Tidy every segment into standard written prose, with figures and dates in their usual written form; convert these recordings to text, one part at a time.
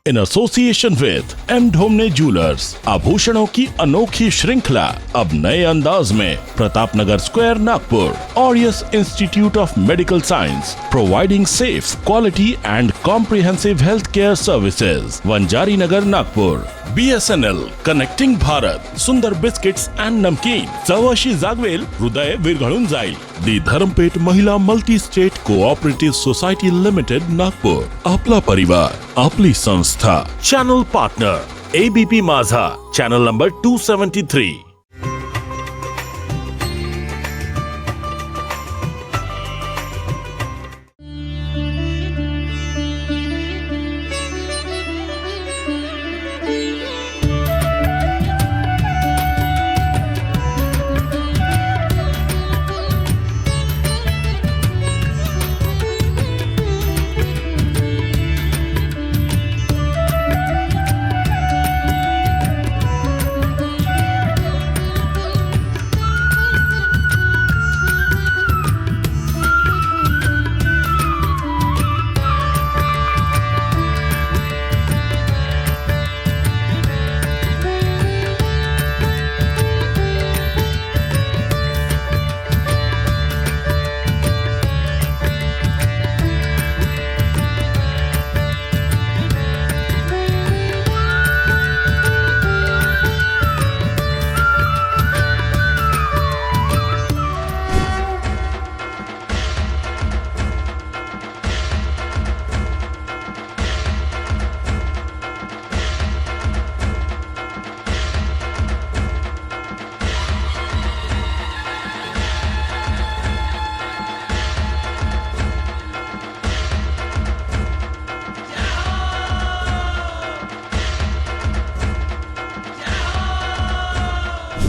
In association with M Dhomne jewellers, आभूषणों की अनोखी श्रृंखला अब नए अंदाज में Pratapnagar square Nagpur. Aureus institute of medical science, providing safe, quality and comprehensive health care services, Wanjari Nagar Nagpur. BSNL connecting Bharat, Sundar biscuits and नमकीन, चव जागवेल, हृदय विरघळून जाईल। दी धरमपेठ महिला multi state cooperative society limited Nagpur. आपला परिवार, आपली संस्था। चॅनल पार्टनर ABP माझा, चॅनल नंबर 273।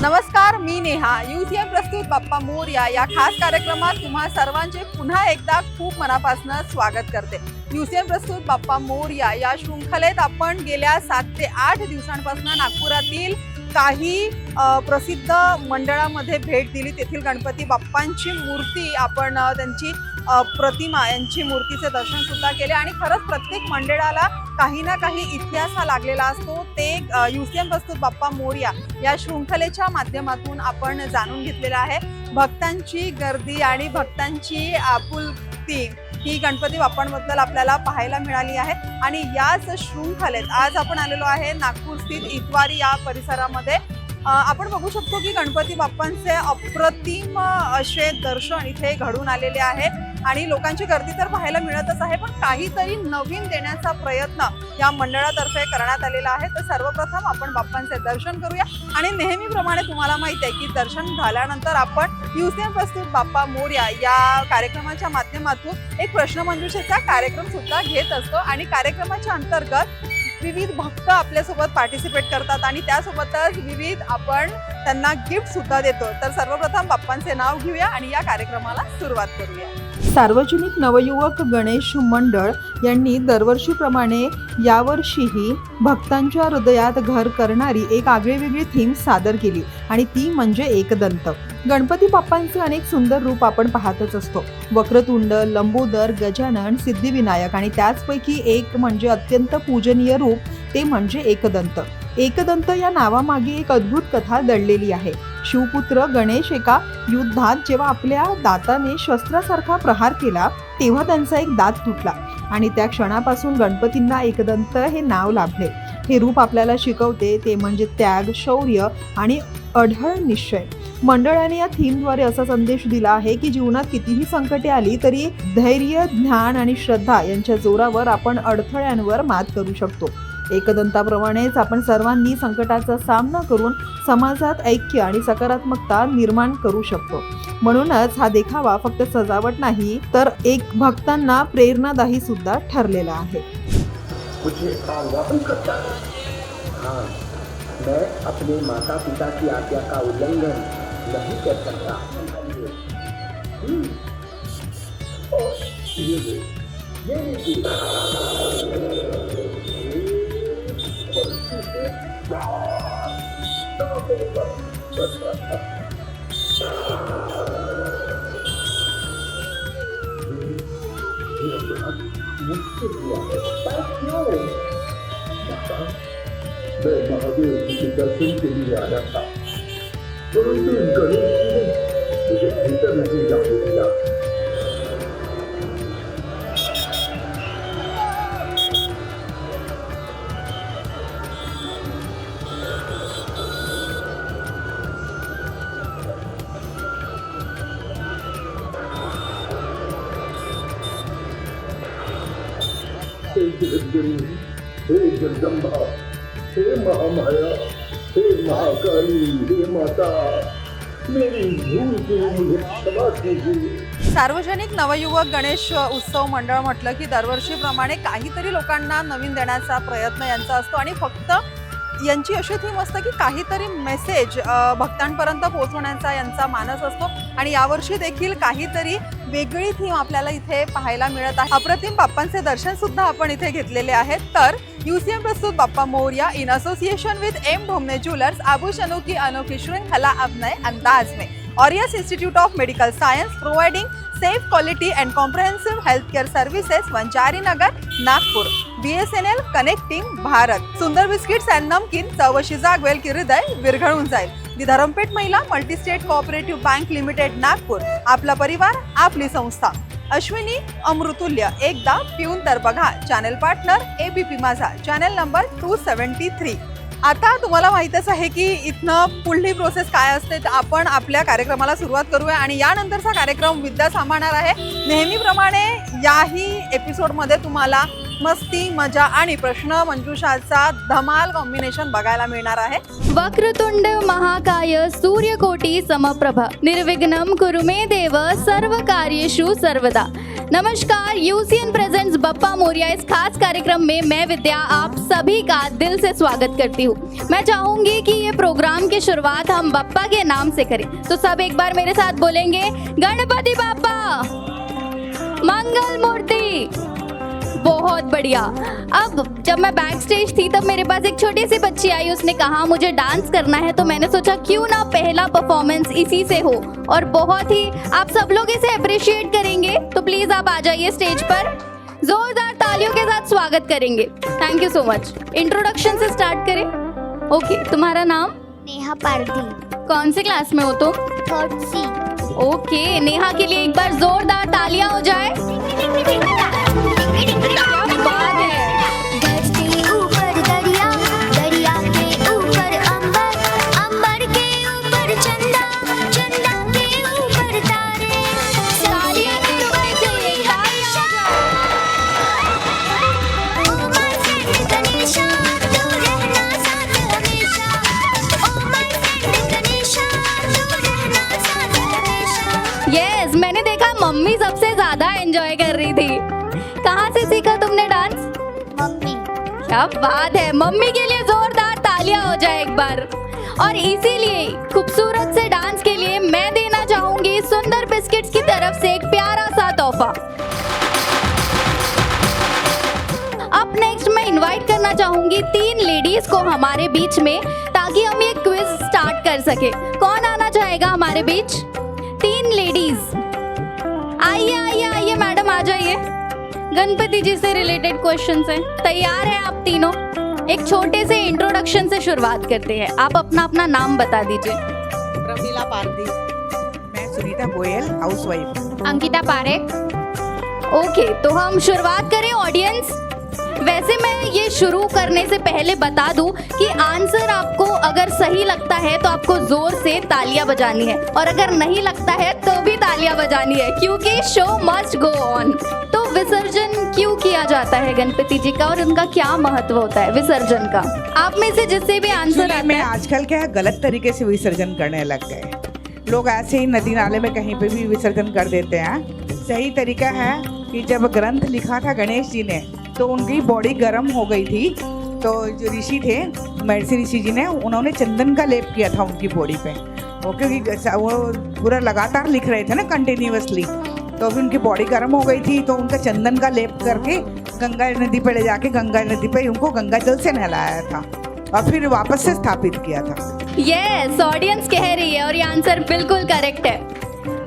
नमस्कार, मी नेहा। UCM प्रस्तुत बाप्पा मोरया या खास कार्यक्रमात तुम्हा सर्वांचे पुन्हा एकदा खूप मनापासून स्वागत करते। UCM प्रस्तुत बाप्पा मोरया या शृंखलेत आपण गेल्या 7 ते 8 दिवसांपासून नागपुरातील काही प्रसिद्ध मंडळामध्ये भेट दिली। तेथील गणपती बाप्पांची मूर्ती, आपण त्यांची प्रतिमा, यांची मूर्तीचे दर्शन सुद्धा केले आणि खरंच प्रत्येक मंडळाला काही ना काही इतिहास हा लागलेला असतो। ते UCM प्रस्तुत बाप्पा मोरया या शृंखलेच्या माध्यमातून आपण जाणून घेतलेलं आहे। भक्तांची गर्दी आणि भक्तांची आपुलकी ही गणपती बाप्पांबद्दल आपल्याला पाहायला मिळाली आहे आणि याच शृंखलेत आज आपण आलेलो आहे नागपूर स्थित इतवारी या परिसरामध्ये। आपण बघू शकतो की गणपती बाप्पांचे अप्रतिम असे दर्शन इथे घडून आलेले आहे आणि लोकांची गर्दी तर पाहायला मिळतच आहे, पण काहीतरी नवीन देण्याचा प्रयत्न या मंडळातर्फे करण्यात आलेला आहे। तर सर्वप्रथम आपण बाप्पांचे दर्शन करूया आणि नेहमीप्रमाणे तुम्हाला माहिती आहे की दर्शन झाल्यानंतर आपण UCM प्रस्तुत बाप्पा मोरया या कार्यक्रमाच्या माध्यमातून एक प्रश्नमंजुषेचा कार्यक्रम सुद्धा घेत असतो आणि कार्यक्रमाच्या अंतर्गत विविध भक्त आपल्यासोबत पार्टिसिपेट करतात आणि त्यासोबतच विविध आपण त्यांना गिफ्ट सुद्धा देतो। तर सर्वप्रथम बाप्पांचे नाव घेऊया आणि या कार्यक्रमाला सुरुवात करूया। सार्वजनिक नवयुवक गणेश मंडळ यांनी दरवर्षीप्रमाणे यावर्षीही भक्तांच्या हृदयात घर करणारी एक आगळीवेगळी थीम सादर केली आणि ती म्हणजे एकदंत। गणपती बाप्पांचे अनेक सुंदर रूप आपण पाहतच असतो, वक्रतुंड, लंबोदर, गजानन, सिद्धिविनायक आणि त्याचपैकी एक म्हणजे अत्यंत पूजनीय रूप ते म्हणजे एकदंत। एकदंत या नावामागे एक अद्भुत कथा दडलेली आहे। शिवपुत्र गणेश एका युद्धात जेव्हा आपल्या दाताने शस्त्रासारखा प्रहार केला तेव्हा त्यांचा एक दात तुटला आणि त्या क्षणापासून गणपतींना एकदंत हे नाव लाभले। हे रूप आपल्याला शिकवते ते म्हणजे त्याग, शौर्य आणि अढळ निश्चय। मंडळाने या थीमद्वारे असा संदेश दिला आहे की जीवनात कितीही संकटे आली तरी धैर्य, ज्ञान आणि श्रद्धा यांच्या जोरावर आपण अडथळ्यांवर मात करू शकतो। एकदंताप्रमाणेच आपण सर्वांनी संकटाचा सामना करून समाजात ऐक्य आणि सकारात्मकता निर्माण करू शकतो। म्हणूनच हा देखावा फक्त सजावट नाही तर एक भक्तांना प्रेरणादायी सुद्धा ठरलेला आहे। मुझे वापस करता है। हाँ, मैं अपने माता पिता की आज्ञा का उल्लंघन नहीं कर सकता। मुझसे हुआ है, पर क्यों? माता, मैं महादेव जी के दर्शन के लिए आया था, परंतु गणेश जी ने मुझे भीतर नहीं जाने दिया। हे जगद्गुरु, हे जगदम्बा, हे महामाया, हे महाकाली, हे माता, मेरी भूल के मुझे क्षमा कीजिए। सार्वजनिक नवयुवक गणेश उत्सव मंडळ म्हटलं की दरवर्षीप्रमाणे काहीतरी लोकांना नवीन देण्याचा प्रयत्न यांचा असतो आणि फक्त यांची अशी थीम असतं की काहीतरी मेसेज भक्तांपर्यंत पोहोचवण्याचा यांचा मानस असतो आणि यावर्षी देखील काहीतरी वेगळी थीम आपल्याला इथे पाहायला मिळत आहे। अप्रतिम बाप्पांचे दर्शन सुद्धा आपण इथे घेतलेले आहेत। तर यूसीएम प्रस्तुत Bappa Morya in association with M Dhomne jewellers आभूषणों की अनोखी श्रृंखला अब नए अंदाज में Aureus institute of medical science providing safe quality and comprehensive health care services Wanjari Nagar Nagpur BSNL connecting Bharat. Sundar biscuits and नमकीन चवशी जागवेल की हृदय विरघळून जाईल। दी धरमपेठ महिला multi-state cooperative bank limited Nagpur, आपला परिवार आपली संस्था। अश्विनी अमृतुल्य, एकदा पिऊन तर बघा। चॅनल पार्टनर ABP माझा, चॅनल नंबर 273। आता तुम्हाला माहीतच आहे की इथनं पुढली प्रोसेस काय असते। तर आपण आपल्या कार्यक्रमाला सुरुवात करूया आणि यानंतरचा कार्यक्रम विद्या सांभाळणार आहे। नेहमीप्रमाणे याही एपिसोडमध्ये तुम्हाला मस्ती, मजा आणि प्रश्न मंजुषाचा धमाल कॉम्बिनेशन बघायला मिळणार आहे। वक्रतुंड महाकाय सूर्यकोटि समप्रभ निर्विघ्नं कुरु मे देव सर्व कार्येषु सर्वदा। नमस्कार, यूसीएन प्रेजेंट्स बप्पा मोरया इस खास कार्यक्रम में मैं विद्या आप सभी का दिल से स्वागत करती हूँ। मैं चाहूंगी कि ये प्रोग्राम की शुरुआत हम बप्पा के नाम से करें, तो सब एक बार मेरे साथ बोलेंगे, गणपति बाप्पा मंगल मूर्ति। बहुत बढ़िया। अब जब मैं बैक स्टेज थी तब मेरे पास एक छोटी सी बच्ची आई, उसने कहा मुझे डांस करना है, तो मैंने सोचा क्यों ना पहला परफॉर्मेंस इसी से हो और बहुत ही आप सब लोग इसे अप्रिशिएट करेंगे। तो प्लीज आप आ जाइए स्टेज पर, जोरदार तालियों के साथ स्वागत करेंगे। Thank you so much. Introduction से स्टार्ट करें। ओके, तुम्हारा नाम? नेहा पारधी। कौन से क्लास में हो तुम? 3rd C। ओके, नेहा के लिए एक बार जोरदार तालियां हो जाए। मैंने देखा मम्मी सबसे ज्यादा एंजॉय कर रही थी। कहाँ से सीखा तुमने डांस? मम्मी। क्या बात है, मम्मी के लिए जोरदार तालियां हो जाए एक बार। और इसीलिए खूबसूरत से डांस के लिए मैं देना चाहूंगी सुंदर बिस्किट्स की तरफ से एक प्यारा सा तोहफा। अब नेक्स्ट मैं इनवाइट करना चाहूंगी 3 लेडीज को हमारे बीच में, ताकि हम ये क्विज स्टार्ट कर सके। कौन आना चाहेगा हमारे बीच? 3 लेडीज आइए आइए आइए, मैडम आ जाइए। गणपति जी से रिलेटेड क्वेश्चन हैं, तैयार हैं आप तीनों? एक छोटे से इंट्रोडक्शन से शुरुआत करते हैं। आप अपना अपना नाम बता दीजिए। प्रमिला पारदी। मैं सुनीता गोयल, हाउसवाइफ। अंकिता पारेख। ओके, तो हम शुरुआत करें ऑडियंस। वैसे मैं ये शुरू करने से पहले बता दूं कि आंसर आपको अगर सही लगता है तो आपको जोर से तालियां बजानी है, और अगर नहीं लगता है तो भी तालियां बजानी है, क्योंकि शो मस्ट गो ऑन। तो विसर्जन क्यों किया जाता है गणपति जी का, और उनका क्या महत्व होता है विसर्जन का? आप में से जिससे भी आंसर आता है। आजकल क्या है, गलत तरीके से विसर्जन करने लग गए लोग। ऐसे ही नदी नाले में कहीं पे भी विसर्जन कर देते हैं। सही तरीका है कि जब ग्रंथ लिखा था गणेश जी ने, तो उनकी बॉडी गर्म हो गई थी, तो जो ऋषि थे महर्षि ऋषि जी ने, उन्होंने चंदन का लेप किया था उनकी बॉडी पे। वो क्योंकि वो पूरा लगातार लिख रहे थे ना कंटिन्यूअसली, तो फिर उनकी बॉडी गर्म हो गई थी, तो उनका चंदन का लेप करके गंगा नदी पे ले जाके गंगा नदी पे उनको गंगा जल से नहलाया था और फिर वापस से स्थापित किया था। यस, ऑडियंस कह रही है और ये आंसर बिल्कुल करेक्ट है।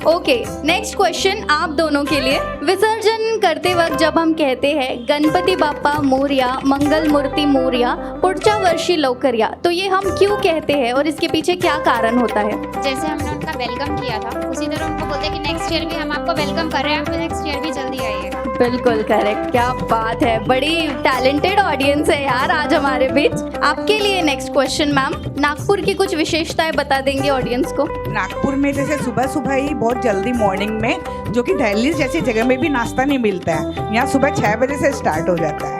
ओके, नेक्स्ट क्वेश्चन आप दोनों के लिए। विसर्जन करते वक्त जब हम कहते हैं गणपति बाप्पा मोरया, मंगल मूर्ति मोरया, पुढच्या वर्षी लवकर या, तो ये हम क्यों कहते हैं और इसके पीछे क्या कारण होता है? जैसे हमने उनका वेलकम किया था, उसी तरह उनको बोलते हैं कि नेक्स्ट ईयर भी हम आपको वेलकम कर रहे हैं, आप नेक्स्ट ईयर भी जल्दी आइएगा। बिल्कुल करेक्ट, क्या बात है, बड़ी टैलेंटेड ऑडियंस है यार आज हमारे बीच। आपके लिए नेक्स्ट क्वेश्चन मैम, नागपुर की कुछ विशेषताएं बता देंगे ऑडियंस को? नागपुर में जैसे सुबह सुबह ही बहुत जल्दी मॉर्निंग में, जो कि दिल्ली जैसी जगह में भी नाश्ता नहीं मिलता है, यहाँ सुबह 6 बजे से स्टार्ट हो जाता है।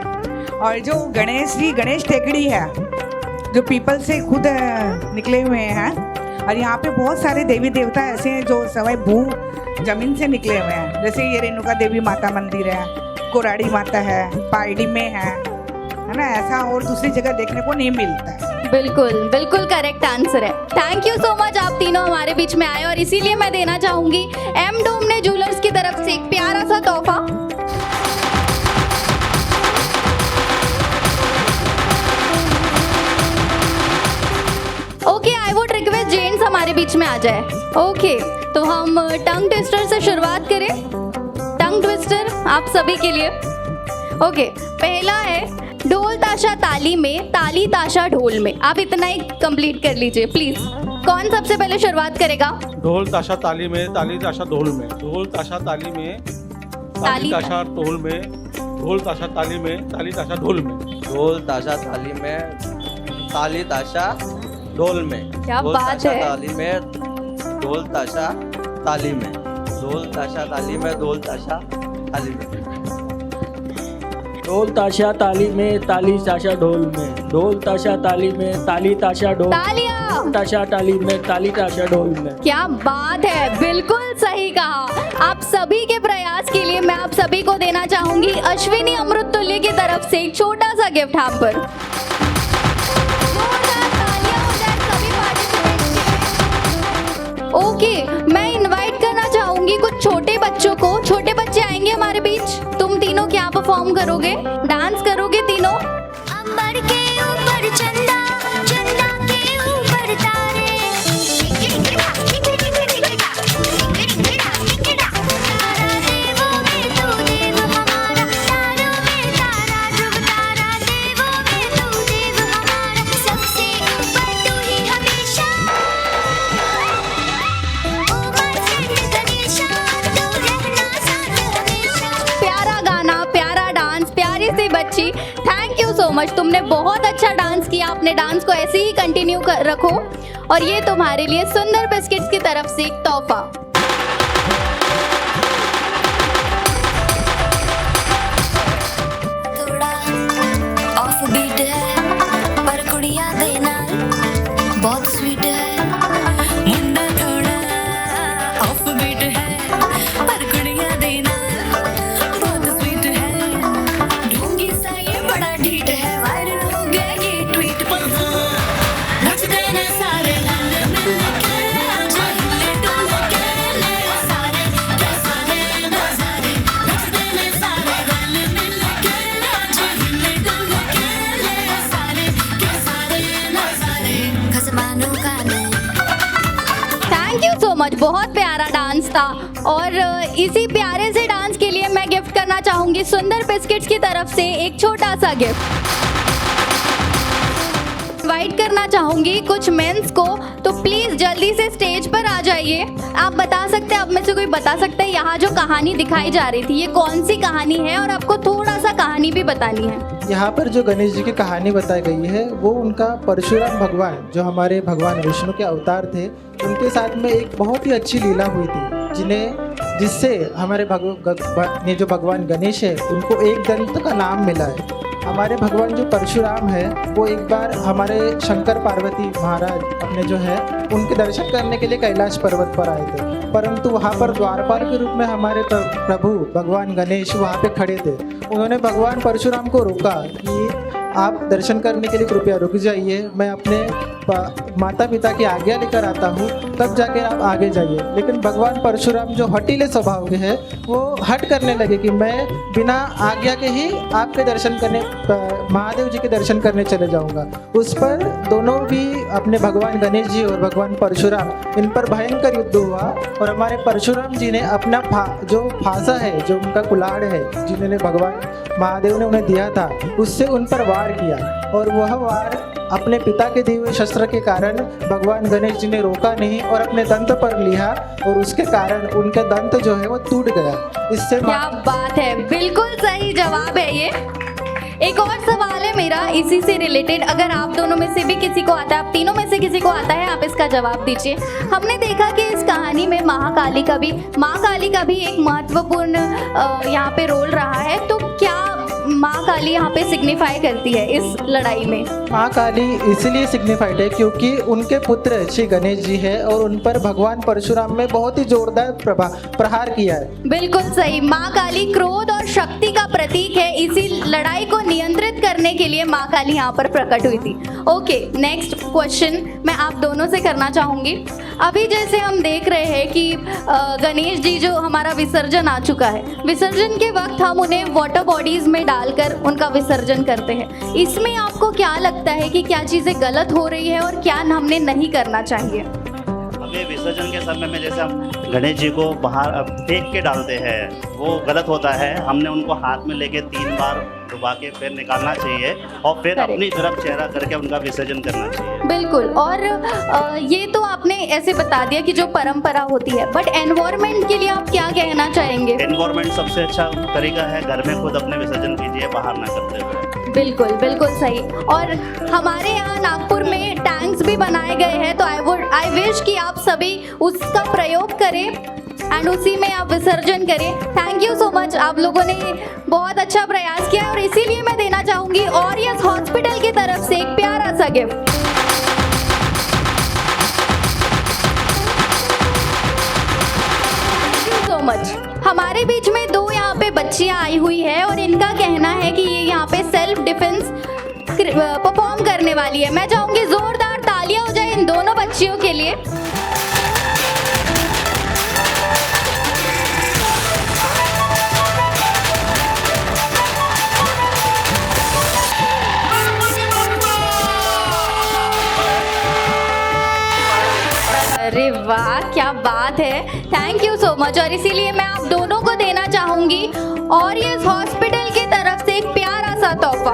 और जो गणेश टेकड़ी है, जो पीपल से खुद निकले हुए हैं, और यहाँ पे बहुत सारे देवी देवता ऐसे हैं जो सवाई भू जमीन से निकले हुए हैं। जैसे ये रेणुका देवी माता मंदिर है, कोराड़ी माता है, पारडी में है ना, ऐसा और दूसरी जगह देखने को नहीं मिलता है। बिल्कुल बिल्कुल करेक्ट आंसर है। थैंक यू सो मच, आप तीनों हमारे बीच में आए और इसीलिए मैं देना चाहूंगी एम डोमने ज्वेलर्स की तरफ से एक प्यारा सा तोहफा। Okay, I would request gents हमारे बीच में आ जाए। ओके, तो हम टंग ट्विस्टर से शुरुआत करें। टंग ट्विस्टर आप सभी के लिए। ओके, पहला है ढोल ताशा ताली में, ताली ताशा ढोल में। आप इतना ही कंप्लीट कर लीजिए प्लीज। कौन सबसे पहले शुरुआत करेगा? ढोल ताशा ताली में, ताली ताशा ढोल में, ढोल ताशा ताली में, ताली ताशा ढोल में, ढोल ताशा ताली में, ताली ताशा ढोल में, ढोल ताशा ताली में, ताली ताशा ढोल में। क्या बात है। ताली में, ढोल ताशा ताली में, ढोल ताशा ताली में, ढोल ताशा ताली में, ढोल ताशा ताली में, ताली ताशा ढोल में, ढोल ताशा ताली में, ताली ताशा ढोल, तालियां। ताशा ताली में, ताली ताशा ढोल में। क्या बात है, बिल्कुल सही कहा। आप सभी के प्रयास के लिए मैं आप सभी को देना चाहूंगी अश्विनी अमृत तुल्य की तरफ से एक छोटा सा गिफ्ट हम पर। ओके, मैं इनवाइट करना चाहूंगी कुछ छोटे बच्चों को। छोटे बच्चे आएंगे हमारे बीच। तुम तीनों क्या परफॉर्म करोगे, डांस करोगे तीनों? अंबर के ऊपर चंदा, चंदा के ऊपर तारे, तारा देवों में तू देव हमारा, तारों में तारा ध्रुव तारा, देवों में तू देव हमारा, सबसे ऊपर तू ही हमेशा, ओ माय फ्रेंड गणेशा, तू रहना साथ हमेशा। प्यारा गाना, प्यारा डांस, प्यारी सी बच्ची, थैंक यू सो मच। तुमने बहुत अच्छा डांस किया, अपने डांस को ऐसे ही कंटिन्यू रखो। और ये तुम्हारे लिए सुंदर बिस्किट्स की तरफ से एक तोहफा। थोड़ा ऑफ बीट है पर कुड़िया देना बहुत स्वीट है, मुंडा थोड़ा ऑफ बीट है पर कुड़िया देना बहुत स्वीट है, ढोंगी सा ये बड़ा ढीठ है, वायरल हो गया ये ट्वीट पर, नच देने सारे लाले मिल के, आजा हिले डुल के ले सारे के सारे नजारे, नच देने सारे लाले मिल के, आजा हिले डुल के ले सारे के सारे नजारे, खसबानों का नहीं। थैंक यू सो मच, बहुत प्यारा डांस था। और इसी प्यारे से डांस के लिए मैं गिफ्ट करना चाहूंगी सुंदर बिस्किट्स की तरफ से एक छोटा सा गिफ्ट। इनवाइट करना चाहूंगी कुछ मेंस को, तो प्लीज जल्दी से स्टेज पर आ जाइए। आप बता सकते हैं, आप में से कोई बता सकता है यहाँ जो कहानी दिखाई जा रही थी ये कौन सी कहानी है, और आपको थोड़ा सा कहानी भी बतानी है। यहाँ पर जो गणेश जी की कहानी बताई गई है वो उनका परशुराम भगवान, जो हमारे भगवान विष्णु के अवतार थे, उनके साथ में एक बहुत ही अच्छी लीला हुई थी, जिससे हमारे ये जो भगवान गणेश है उनको एक दंत का नाम मिला है। हमारे भगवान जो परशुराम है वो एक बार हमारे शंकर पार्वती महाराज अपने जो है उनके दर्शन करने के लिए कैलाश पर्वत पर आए थे, परंतु वहाँ पर द्वारपाल के रूप में हमारे प्रभु भगवान गणेश वहाँ पे खड़े थे। उन्होंने भगवान परशुराम को रोका कि आप दर्शन करने के लिए कृपया रुक जाइए, मैं अपने माता पिता की आज्ञा लेकर आता हूँ, तब जाके आप आगे जाइए। लेकिन भगवान परशुराम जो हठीले स्वभाव के हैं वो हट करने लगे कि मैं बिना आज्ञा के ही आपके दर्शन करने, महादेव जी के दर्शन करने चले जाऊँगा। उस पर दोनों भी अपने भगवान गणेश जी और भगवान परशुराम, इन पर भयंकर युद्ध हुआ और हमारे परशुराम जी ने अपना जो फांसा है, जो उनका कुल्हाड़ है जिन्होंने भगवान महादेव ने उन्हें दिया था, उससे उन पर वार किया और वह वार अपने पिता के दिए हुए शस्त्र के कारण भगवान गणेश जी ने रोका नहीं और अपने दंत पर लिया और उसके कारण उनका दंत जो है वो टूट गया। इससे क्या बात है, बिल्कुल सही जवाब है ये। एक और सवाल है मेरा इसी से रिलेटेड, अगर आप दोनों में से भी किसी को आता है, आप तीनों में से किसी को आता है, आप इसका जवाब दीजिए। हमने देखा कि इस कहानी में माँ काली का भी एक महत्वपूर्ण यहाँ पे रोल रहा है, तो क्या माँ काली यहाँ पे सिग्निफाई करती है इस लड़ाई में? माँ काली इसलिए सिग्निफाइड है क्योंकि उनके पुत्र श्री गणेश जी है और उन पर भगवान परशुराम में बहुत ही जोरदार प्रहार किया है। बिल्कुल सही, माँ काली क्रोध और शक्ति का प्रतीक है, इसी लड़ाई को नियंत्रित करने के लिए माँ काली यहाँ पर प्रकट हुई थी। ओके, नेक्स्ट क्वेश्चन मैं आप दोनों से करना चाहूंगी। अभी जैसे हम देख रहे हैं कि गणेश जी जो हमारा विसर्जन आ चुका है, विसर्जन के वक्त हम उन्हें वाटर बॉडीज में डालकर उनका विसर्जन करते हैं। इसमें आपको क्या लगता है कि क्या चीज़ें गलत हो रही है और क्या हमने नहीं करना चाहिए? हमें विसर्जन के समय में जैसे हम गणेश जी को बाहर फेंक के डालते हैं, वो गलत होता है। हमने उनको हाथ में लेके 3 बार डुबा के फिर निकालना चाहिए और फिर अपनी तरफ चेहरा करके उनका विसर्जन करना चाहिए। बिल्कुल, और ये तो आपने ऐसे बता दिया कि जो परंपरा होती है, बट एनवायरनमेंट के लिए आप क्या कहना चाहेंगे? एनवायरनमेंट सबसे अच्छा तरीका है, घर में खुद अपने विसर्जन कीजिए, बाहर ना करते हुए। बिल्कुल बिल्कुल सही। और हमारे यहाँ नागपुर में टैंक्स भी बनाए गए हैं, तो आई विश कि आप सभी उसका प्रयोग करें एंड उसी में आप विसर्जन करें। थैंक यू सो मच, आप लोगों ने बहुत अच्छा प्रयास किया और इसीलिए मैं देना चाहूँगी ऑरियस हॉस्पिटल की तरफ से एक प्यारा सा गिफ्ट। मच हमारे बीच में 2 यहाँ पे बच्चियाँ आई हुई है और इनका कहना है कि ये यहाँ पे सेल्फ डिफेंस परफॉर्म करने वाली है। मैं चाहूंगी जोरदार तालियां हो जाए इन दोनों बच्चियों के लिए। अरे वाह, क्या बात है, थैंक यू सो मच। और इसीलिए मैं आप दोनों को देना चाहूंगी ऑरियस हॉस्पिटल की तरफ से एक प्यारा सा तोहफा।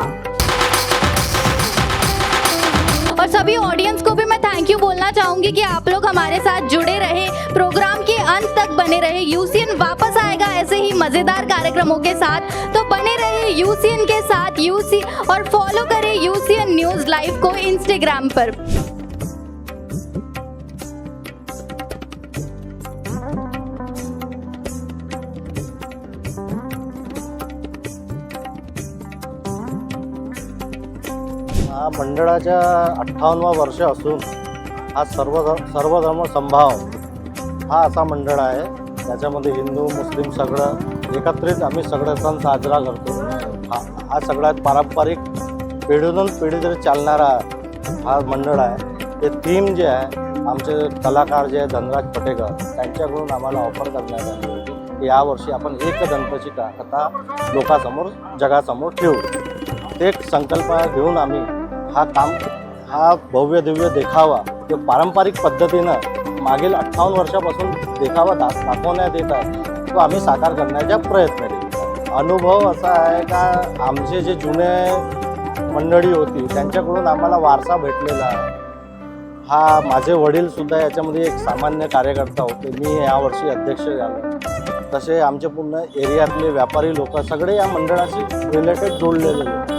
और सभी ऑडियंस को भी मैं थैंक यू बोलना चाहूंगी कि आप लोग हमारे साथ जुड़े रहे, प्रोग्राम के अंत तक बने रहे। यूसीएन वापस आएगा ऐसे ही मजेदार कार्यक्रमों के साथ, तो बने रहे यूसीएन के साथ और फॉलो करें यूसीएन न्यूज लाइव को इंस्टाग्राम पर। हा मंडळाच्या 58वा वर्ष असून हा सर्वधर्म समभाव हा असा मंडळ आहे। त्याच्यामध्ये हिंदू मुस्लिम सगळं एकत्रित आम्ही सगळे सण साजरा करतो। हा सगळ्यात पारंपरिक पिढीतून पिढी तरी चालणारा हा मंडळ आहे। ते थीम जे आहे आमचे कलाकार जे धनराज पटेकर त्यांच्याकडून आम्हाला ऑफर करण्यात आली होती की यावर्षी आपण एकदंतची कथा लोकांसमोर जगासमोर ठेवू। ते एक संकल्पना घेऊन आम्ही हा भव्य दिव्य देखावा जो पारंपरिक पद्धतीनं मागील 58 वर्षापासून देखावा दाखवण्यात येत आहे तो आम्ही साकार करण्याचा प्रयत्न केला। अनुभव असा आहे का आमचे जे जुने मंडळी होती त्यांच्याकडून आम्हाला वारसा भेटलेला आहे। हा माझे वडीलसुद्धा याच्यामध्ये एक सामान्य कार्यकर्ता होते, मी यावर्षी अध्यक्ष झालो। तसे आमचे पूर्ण एरियातले व्यापारी लोक सगळे या मंडळाशी रिलेटेड जोडलेले होते।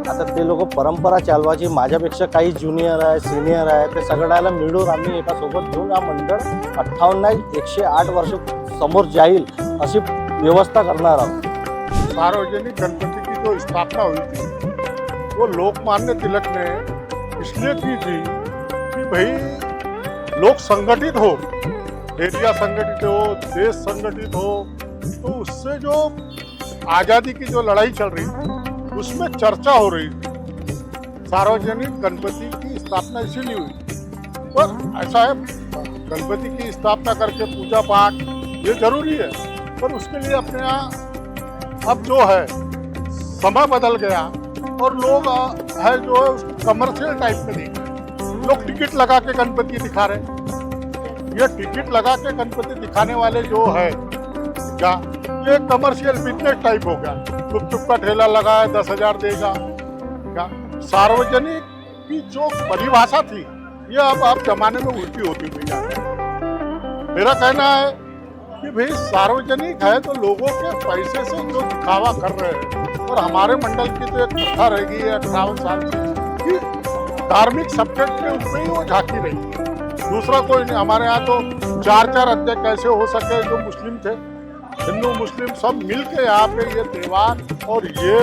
आता ते लोक परंपरा चालवायची, माझ्यापेक्षा काही ज्युनियर आहे सिनियर आहे, ते सगळ्याला मिळून आम्ही एका सोबत घेऊन हा मंडळ 58 नाही 108 वर्ष समोर जाईल अशी व्यवस्था करणार आहोत। सार्वजनिक गणपति की जो स्थापना हुई थी वो लोकमान्य तिलक ने इसलिए की थी कि भाई लोग संगठित हो, एरिया संगठित हो, देश संगठित हो, तो उससे जो आज़ादी की जो लड़ाई चल रही थी उसमें चर्चा हो रही थी। सार्वजनिक गणपति की स्थापना इसीलिए हुई। पर ऐसा है, गणपति की स्थापना करके पूजा पाठ ये जरूरी है, पर उसके लिए अपने यहाँ अब जो है समय बदल गया और लोग है जो है कमर्शियल टाइप में देख रहे हैं। लोग टिकट लगा के गणपति दिखा रहे हैं। ये टिकट लगा के गणपति दिखाने वाले जो है क्या, ये कमर्शियल बिजनेस टाइप हो गया। गुपचुप का ठेला लगा है 10,000 देगा क्या। सार्वजनिक की जो परिभाषा थी ये अब जमाने में उल्टी होती हुई जा रही है। मेरा कहना है कि भाई सार्वजनिक है तो लोगों के पैसे से जो दिखावा कर रहे हैं, और हमारे मंडल की तो एक प्रथा रह गई है 58 साल से कि धार्मिक सब्जेक्ट के ऊपर ही वो झांकी रही है, दूसरा कोई नहीं। हमारे यहाँ तो 4 अध्यक्ष कैसे हो सके जो मुस्लिम थे, हिंदू मुस्लिम सब मिल के यहाँ पे ये त्यौहार और ये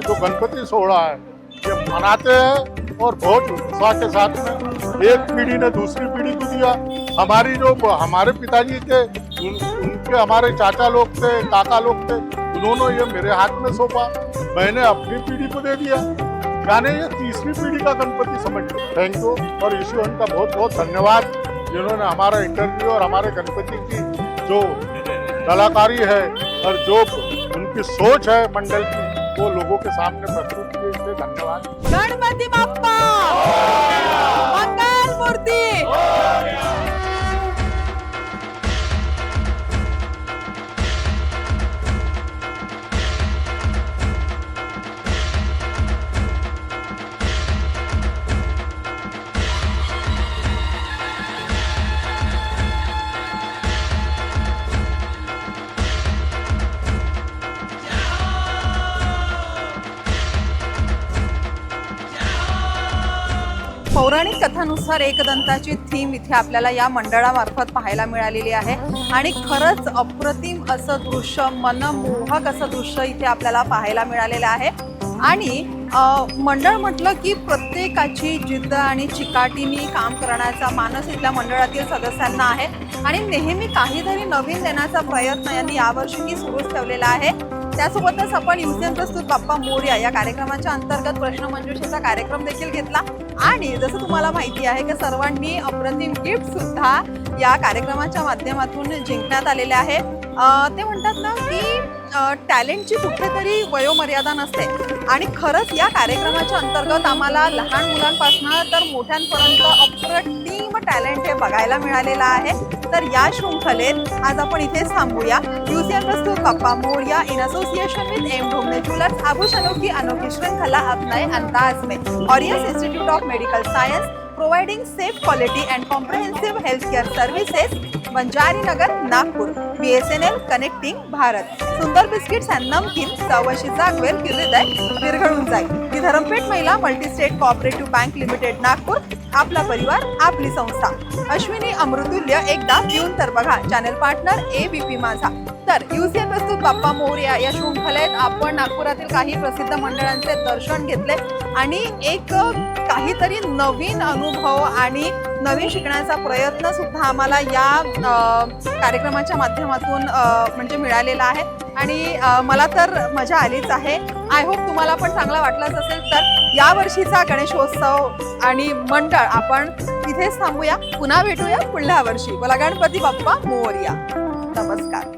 जो गणपति सोहरा है ये मनाते हैं, और बहुत उत्साह के साथ में एक पीढ़ी ने दूसरी पीढ़ी को दिया। हमारी जो हमारे पिताजी थे उनके हमारे चाचा लोग थे, काका लोग थे, उन्होंने ये मेरे हाथ में सौंपा, मैंने अपनी पीढ़ी को दे दिया, यानी ये तीसरी पीढ़ी का गणपति समझ लो। थैंक यू, और ईश्वर का बहुत बहुत धन्यवाद जिन्होंने हमारा इंटरव्यू और हमारे गणपति की जो कलाकारी है और जो उनकी सोच है मंडल की वो लोगों के सामने प्रस्तुत किए, इसलिए धन्यवाद। गणपति बाप्पा मंगल मूर्ति। पौराणिक कथानुसार एकदंताची थीम इथे आपल्याला या मंडळामार्फत पाहायला मिळालेली आहे आणि खरंच अप्रतिम असं दृश्य, मनमोहक असं दृश्य इथे आपल्याला पाहायला मिळालेलं आहे। आणि मंडळ म्हटलं की प्रत्येकाची जिद्द आणि चिकाटीने काम करण्याचा मानस इथल्या मंडळातील सदस्यांना आहे आणि नेहमी काहीतरी नवीन देण्याचा प्रयत्न यांनी यावर्षीही सुरूच ठेवलेला आहे। त्यासोबतच आपण युसेन प्रस्तुत बाप्पा मोरया या कार्यक्रमाच्या अंतर्गत प्रश्नमंजुषेचा कार्यक्रम देखील घेतला आणि जसं तुम्हाला माहिती आहे की सर्वांनी अप्रतिम गिफ्ट सुद्धा या कार्यक्रमाच्या माध्यमातून जिंकण्यात आलेले आहे। ते म्हणतात ना की टॅलेंटची कुठेतरी वयोमर्यादा नसते आणि खरंच या कार्यक्रमाच्या अंतर्गत आम्हाला लहान मुलांपासून तर मोठ्यांपर्यंत अप्रतिम टॅलेंट हे बघायला मिळालेलं आहे। तर या शृंखलेत आज आपण इथेच थांबूया। युसेन प्रस्तुत Bappa Morya in association with M Dhomne jewellers आभूषणों की अनोखी श्रृंखला अब नए अंदाज में Aureus institute of medical science providing safe quality and comprehensive health care services, Banjari Nagar, Nagpur. BSNL connecting Bharat. Sundar biscuits and नमकीन चौवशी जागवेल की हृदय विरघळून जाईल। ही धरमपेठ महिला multi-state cooperative bank limited Nagpur, आपला परिवार आपली संस्था। अश्विनी अमृतुल्य एकदा पिऊन तर बघा। चॅनल पार्टनर ABP माझा। तर युसेन प्रस्तुत बाप्पा मोरया या शृंखलेत आपण नागपुरातील काही प्रसिद्ध मंडळांचे दर्शन घेतले आणि एक काहीतरी नवीन अनुभव आणि नवीन शिकण्याचा प्रयत्न सुद्धा आम्हाला या कार्यक्रमाच्या माध्यमातून म्हणजे मिळालेला आहे आणि मला तर मजा आलीच आहे। आय होप तुम्हाला पण चांगला वाटलाच असेल। तर यावर्षीचा गणेशोत्सव आणि मंडळ आपण इथेच थांबूया, पुन्हा भेटूया पुढल्या वर्षी। बोला गणपती बाप्पा मोरया। नमस्कार।